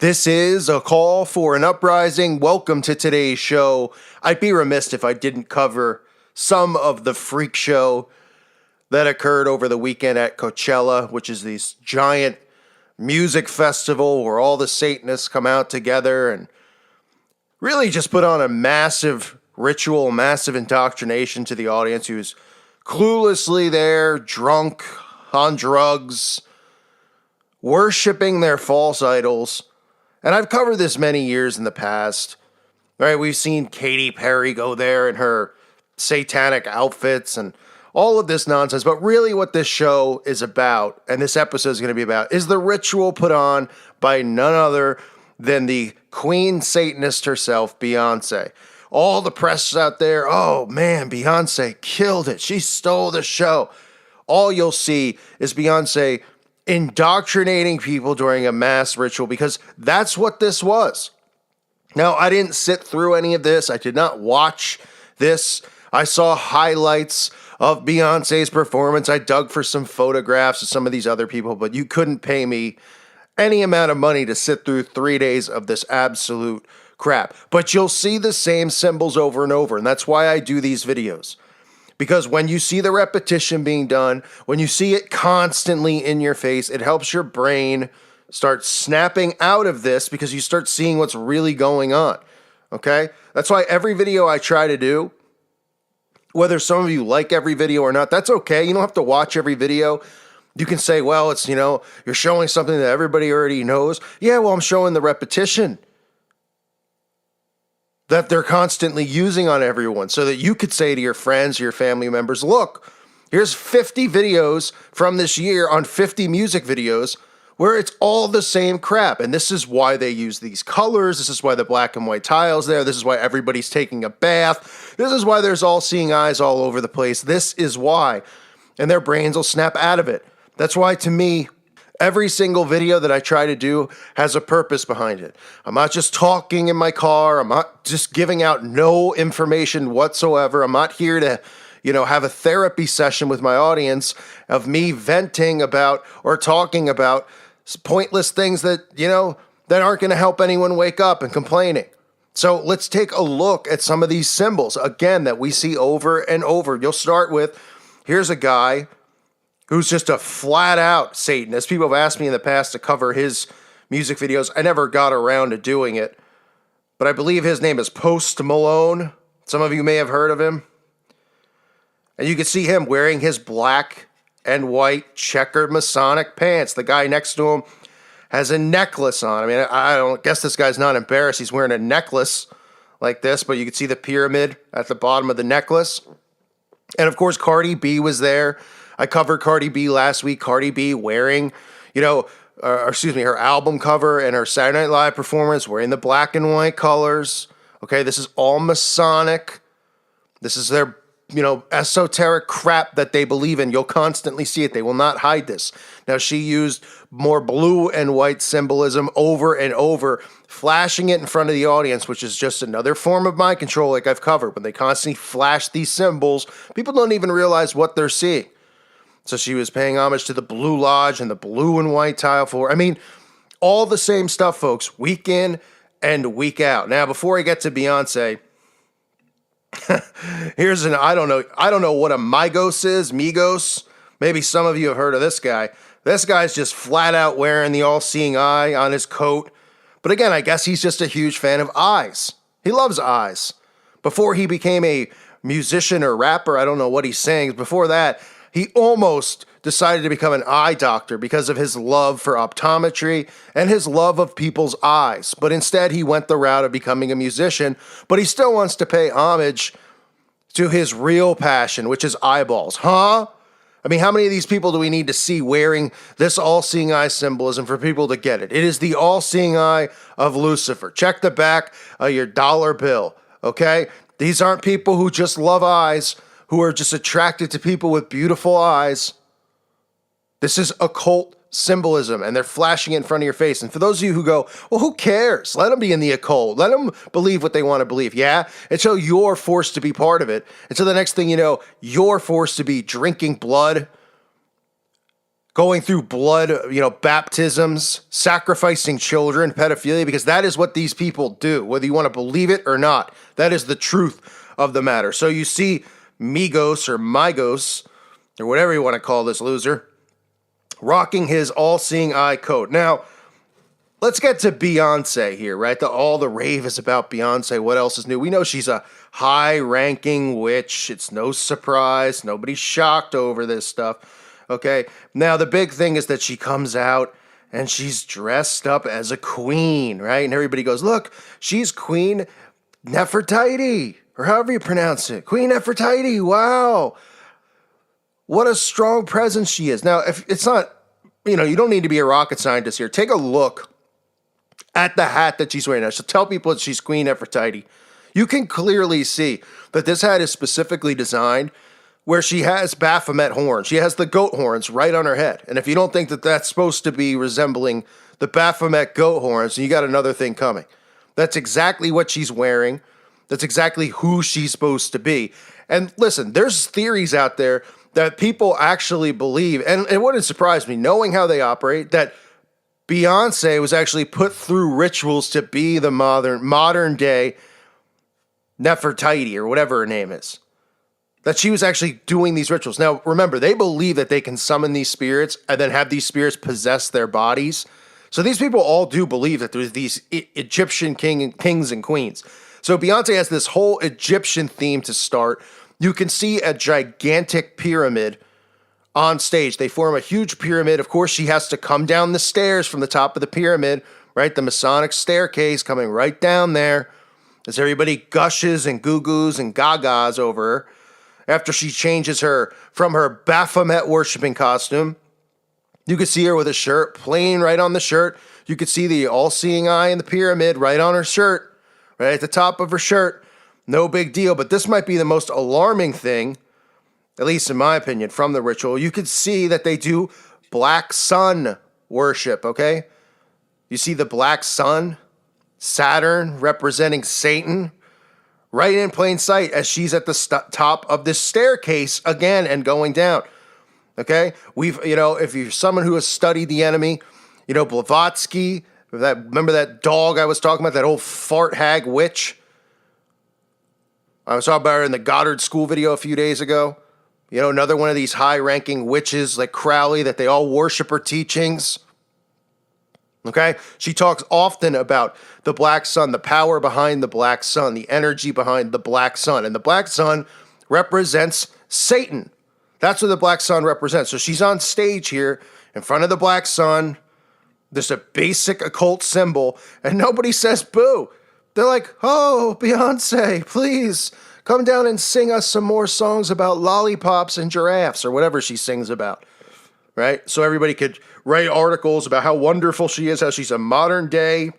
This is a call for an uprising. Welcome to today's show. I'd be remiss if I didn't cover some of the freak show that occurred over the weekend at Coachella, which is this giant music festival where all the Satanists come out together and really just put on a massive ritual, massive indoctrination to the audience who's cluelessly there, drunk, on drugs, worshiping their false idols. And I've covered this many years in the past. Right? We've seen Katy Perry go there in her satanic outfits and all of this nonsense. But really what this show is about, and this episode is going to be about, is the ritual put on by none other than the Queen Satanist herself, Beyonce. All the press out there, oh man, Beyonce killed it. She stole the show. All you'll see is Beyonce indoctrinating people during a mass ritual, because that's what this was. Now, I didn't sit through any of this. I did not watch this. I saw highlights of Beyonce's performance. I dug for some photographs of some of these other people, but you couldn't pay me any amount of money to sit through 3 days of this absolute crap. But you'll see the same symbols over and over, and that's why I do these videos. Because when you see the repetition being done, when you see it constantly in your face, it helps your brain start snapping out of this because you start seeing what's really going on, okay? That's why every video I try to do, whether some of you like every video or not, that's okay. You don't have to watch every video. You can say, well, it's, you're showing something that everybody already knows. Yeah, well, I'm showing the repetition that they're constantly using on everyone so that you could say to your friends, your family members, look, here's 50 videos from this year on 50 music videos where it's all the same crap. And this is why they use these colors. This is why the black and white tiles there. This is why everybody's taking a bath. This is why there's all seeing eyes all over the place. This is why. And their brains will snap out of it. That's why, to me, every single video that I try to do has a purpose behind it. I'm not just talking in my car. I'm not just giving out no information whatsoever. I'm not here to, have a therapy session with my audience of me venting about or talking about pointless things that, that aren't going to help anyone wake up and complaining. So let's take a look at some of these symbols, again, that we see over and over. You'll start with, here's a guy who's just a flat-out Satanist. People have asked me in the past to cover his music videos. I never got around to doing it, but I believe his name is Post Malone. Some of you may have heard of him. And you can see him wearing his black and white checkered Masonic pants. The guy next to him has a necklace on. I mean, I don't guess this guy's not embarrassed. He's wearing a necklace like this, but you can see the pyramid at the bottom of the necklace. And of course, Cardi B was there. I covered Cardi B last week. Cardi B wearing, her album cover and her Saturday Night Live performance wearing the black and white colors. Okay, this is all Masonic. This is their, esoteric crap that they believe in. You'll constantly see it. They will not hide this. Now, she used more blue and white symbolism over and over, flashing it in front of the audience, which is just another form of mind control like I've covered. When they constantly flash these symbols, people don't even realize what they're seeing. So she was paying homage to the Blue Lodge and the blue and white tile floor. I mean, all the same stuff, folks, week in and week out. Now, before I get to Beyonce, here's I don't know what a Migos. Maybe some of you have heard of this guy. This guy's just flat out wearing the all-seeing eye on his coat. But again, I guess he's just a huge fan of eyes. He loves eyes. Before he became a musician or rapper, I don't know what he sings. Before that, he almost decided to become an eye doctor because of his love for optometry and his love of people's eyes. But instead, he went the route of becoming a musician, but he still wants to pay homage to his real passion, which is eyeballs. Huh? I mean, how many of these people do we need to see wearing this all-seeing eye symbolism for people to get it? It is the all-seeing eye of Lucifer. Check the back of your dollar bill, okay? These aren't people who just love eyes, who are just attracted to people with beautiful eyes. This is occult symbolism, and they're flashing it in front of your face. And for those of you who go, well, who cares? Let them be in the occult. Let them believe what they want to believe. Yeah, until you're forced to be part of it. Until the next thing you know, you're forced to be drinking blood going through blood, baptisms, sacrificing children, pedophilia, because that is what these people do, whether you want to believe it or not. That is the truth of the matter. So you see Migos or Migos, or whatever you want to call this loser, rocking his all-seeing eye coat. Now, let's get to Beyonce here, right? All the rave is about Beyonce. What else is new? We know she's a high-ranking witch. It's no surprise. Nobody's shocked over this stuff. Okay, now the big thing is that she comes out and she's dressed up as a queen, right? And everybody goes, look, she's Queen Nefertiti, or however you pronounce it. Queen Nefertiti, wow. What a strong presence she is. Now, if it's not, you don't need to be a rocket scientist here. Take a look at the hat that she's wearing now. So tell people that she's Queen Nefertiti. You can clearly see that this hat is specifically designed where she has Baphomet horns. She has the goat horns right on her head. And if you don't think that that's supposed to be resembling the Baphomet goat horns, you got another thing coming. That's exactly what she's wearing. That's exactly who she's supposed to be. And listen, there's theories out there that people actually believe, and it wouldn't surprise me, knowing how they operate, that Beyonce was actually put through rituals to be the modern day Nefertiti, or whatever her name is. That she was actually doing these rituals. Now, remember, they believe that they can summon these spirits and then have these spirits possess their bodies. So these people all do believe that there's these Egyptian kings and queens. So Beyonce has this whole Egyptian theme to start. You can see a gigantic pyramid on stage. They form a huge pyramid. Of course, she has to come down the stairs from the top of the pyramid, right? The Masonic staircase coming right down there as everybody gushes and goo-goos and gagas over her. After she changes her from her Baphomet worshiping costume, you could see her with a shirt, plain right on the shirt. You could see the all-seeing eye in the pyramid right on her shirt, right at the top of her shirt. No big deal, but this might be the most alarming thing, at least in my opinion, from the ritual. You could see that they do black sun worship, okay? You see the black sun, Saturn representing Satan, right in plain sight as she's at the top of this staircase again and going down. Okay? If you're someone who has studied the enemy, Blavatsky, remember that dog I was talking about, that old fart hag witch? I was talking about her in the Goddard School video a few days ago. Another one of these high-ranking witches like Crowley that they all worship her teachings. Okay? She talks often about the black sun, the power behind the black sun, the energy behind the black sun. And the black sun represents Satan. That's what the black sun represents. So she's on stage here in front of the black sun. There's a basic occult symbol, and nobody says boo. They're like, oh, Beyonce, please come down and sing us some more songs about lollipops and giraffes, or whatever she sings about. Right? So everybody could write articles about how wonderful she is, how she's a modern day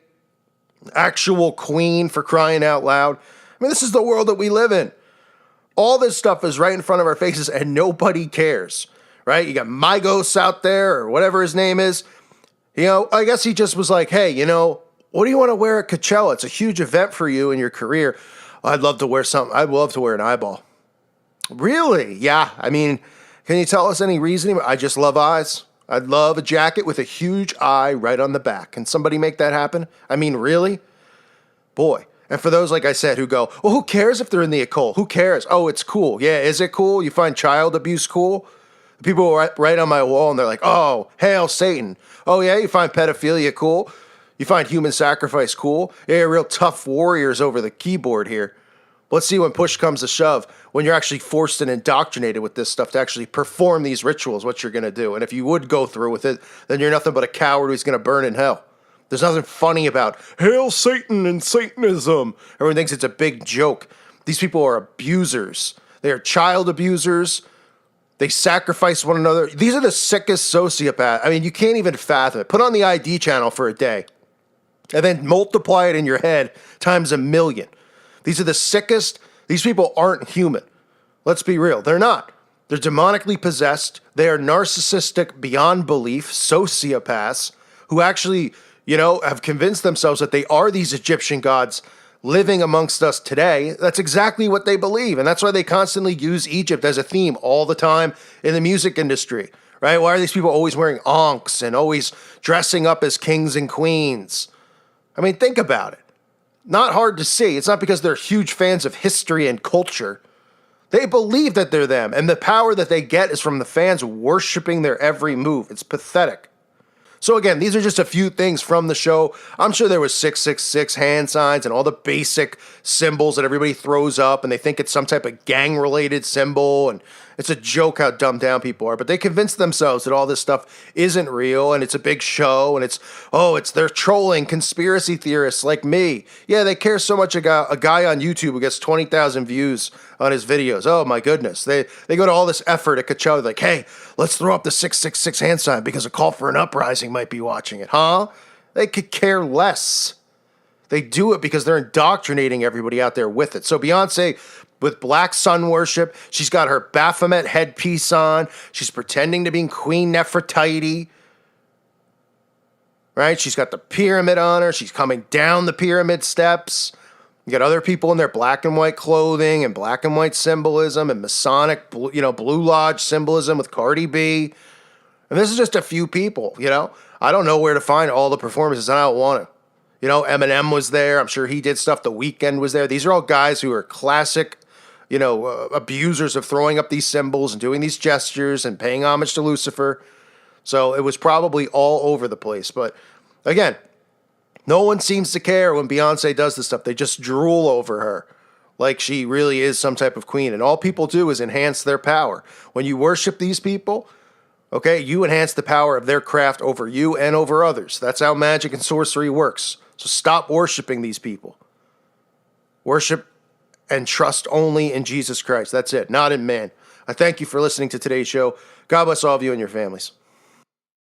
actual queen, for crying out loud. I mean, this is the world that we live in. All this stuff is right in front of our faces and nobody cares, right? You got Migos out there, or whatever his name is. I guess he just was like, hey, what do you want to wear at Coachella? It's a huge event for you in your career. I'd love to wear something. I'd love to wear an eyeball. Really? Yeah. I mean, can you tell us any reasoning? I just love eyes. I'd love a jacket with a huge eye right on the back. Can somebody make that happen? I mean, really? Boy. And for those, like I said, who go, well, who cares if they're in the occult? Who cares? Oh, it's cool. Yeah, is it cool? You find child abuse cool? People write on my wall and they're like, oh, hail Satan. Oh, yeah, you find pedophilia cool? You find human sacrifice cool? Yeah, you're real tough warriors over the keyboard here. Let's see when push comes to shove, when you're actually forced and indoctrinated with this stuff to actually perform these rituals, what you're going to do. And if you would go through with it, then you're nothing but a coward who's going to burn in hell. There's nothing funny about hail Satan and Satanism. Everyone thinks it's a big joke. These people are abusers. They are child abusers. They sacrifice one another. These are the sickest sociopaths. I mean, you can't even fathom it. Put on the ID channel for a day and then multiply it in your head times 1,000,000. These are the sickest. These people aren't human. Let's be real. They're not. They're demonically possessed. They are narcissistic beyond belief, sociopaths who actually, have convinced themselves that they are these Egyptian gods living amongst us today. That's exactly what they believe. And that's why they constantly use Egypt as a theme all the time in the music industry, right? Why are these people always wearing onks and always dressing up as kings and queens? I mean, think about it. Not hard to see. It's not because they're huge fans of history and culture. They believe that they're them, and the power that they get is from the fans worshiping their every move. It's pathetic. So again, these are just a few things from the show. I'm sure there was 666 hand signs and all the basic symbols that everybody throws up, and they think it's some type of gang-related symbol, and it's a joke how dumbed down people are. But they convince themselves that all this stuff isn't real, and it's a big show, and they're trolling conspiracy theorists like me. Yeah, they care so much about a guy on YouTube who gets 20,000 views on his videos. Oh my goodness. They go to all this effort at Coachella, like, hey, let's throw up the 666 hand sign because a call for an uprising might be watching it. Huh? They could care less. They do it because they're indoctrinating everybody out there with it. So Beyonce, with black sun worship, she's got her Baphomet headpiece on. She's pretending to be Queen Nefertiti. Right? She's got the pyramid on her. She's coming down the pyramid steps. You got other people in their black and white clothing and black and white symbolism and Masonic, Blue Lodge symbolism with Cardi B. And this is just a few people, I don't know where to find all the performances, and I don't want to. Eminem was there. I'm sure he did stuff. The Weeknd was there. These are all guys who are classic, abusers of throwing up these symbols and doing these gestures and paying homage to Lucifer. So it was probably all over the place. But again, no one seems to care when Beyonce does this stuff. They just drool over her like she really is some type of queen. And all people do is enhance their power. When you worship these people, okay, you enhance the power of their craft over you and over others. That's how magic and sorcery works. So stop worshiping these people. Worship and trust only in Jesus Christ. That's it, not in man. I thank you for listening to today's show. God bless all of you and your families.